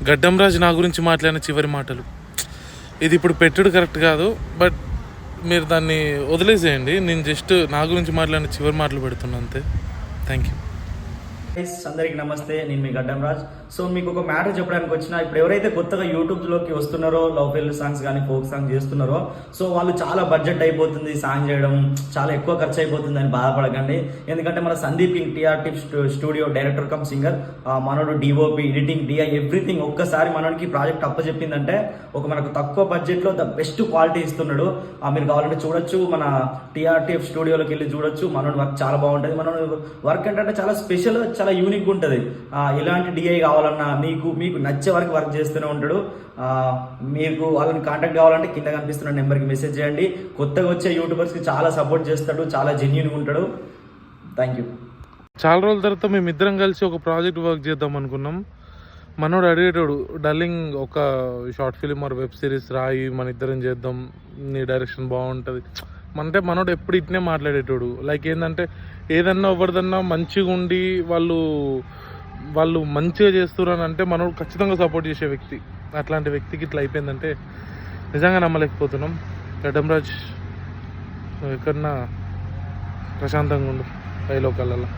గడ్డం రాజు నా గురించి మాట్లాడిన చివరి మాటలు. ఇది ఇప్పుడు పెట్టుడు కరెక్ట్ కాదు, బట్ మీరు దాన్ని వదిలేసేయండి. నేను జస్ట్ నా గురించి మాట్లాడిన చివరి మాటలు పెడుతున్నా అంతే. Thank you. అందరికి నమస్తే, నేను మీ గడ్డం రాజ్. సో మీకు ఒక మ్యాటర్ చెప్పడానికి వచ్చిన, ఇప్పుడు ఎవరైతే కొత్తగా యూట్యూబ్లోకి వస్తున్నారో, లవ్ ఫెయిల్ సాంగ్స్ కానీ ఫోక్ సాంగ్ చేస్తున్నారో, సో వాళ్ళు చాలా బడ్జెట్ అయిపోతుంది, సాంగ్ చేయడం చాలా ఎక్కువ ఖర్చు అయిపోతుంది అని బాధపడకండి. ఎందుకంటే మన Sandeep king TRT studio director come singer, మనోడు డిఓపి, ఎడిటింగ్, డిఐ, ఎవ్రీథింగ్ ఒక్కసారి మనోడికి ప్రాజెక్ట్ అప్పచెప్పిందంటే ఒక మనకు తక్కువ బడ్జెట్లో ద బెస్ట్ క్వాలిటీ ఇస్తున్నాడు. మీరు కావాలంటే చూడొచ్చు, మన టీఆర్టీఎఫ్ స్టూడియోలోకి వెళ్ళి చూడొచ్చు. మనోడి వర్క్ చాలా బాగుంటుంది. మనోడి వర్క్ ఏంటంటే చాలా స్పెషల్, చాలా యూనిక్ ఉంటుంది. ఇలాంటి డిఐ కావాలన్నా మీకు నచ్చే వరకు వర్క్ చేస్తూనే ఉంటాడు. మీకు వాళ్ళని కాంటాక్ట్ కావాలంటే కింద కనిపిస్తున్న నెంబర్కి మెసేజ్ చేయండి. కొత్తగా వచ్చే యూట్యూబర్స్కి చాలా సపోర్ట్ చేస్తాడు, చాలా జెన్యూన్గా ఉంటాడు. Thank you. చాలా రోజుల తర్వాత మేమిద్దరం కలిసి ఒక ప్రాజెక్ట్ వర్క్ చేద్దాం అనుకున్నాం. మనోడు అడిగేటోడు, డల్లింగ్ ఒక short film or web series రాయి, మన ఇద్దరం చేద్దాం, నీ డైరెక్షన్ బాగుంటుంది అంటే. మనోడు ఎప్పుడు ఇట్నే మాట్లాడేటోడు. లైక్ ఏంటంటే ఏదన్నా ఎవరిదన్నా మంచిగా ఉండి వాళ్ళు మంచిగా చేస్తున్నారు అంటే మనోడు ఖచ్చితంగా సపోర్ట్ చేసే వ్యక్తి. అట్లాంటి వ్యక్తికి ఇట్లా అయిపోయిందంటే నిజంగా నమ్మలేకపోతున్నాం. గడ్డం రాజ్ ఎక్కడన్నా ప్రశాంతంగా ఉండు, లోకాలలో.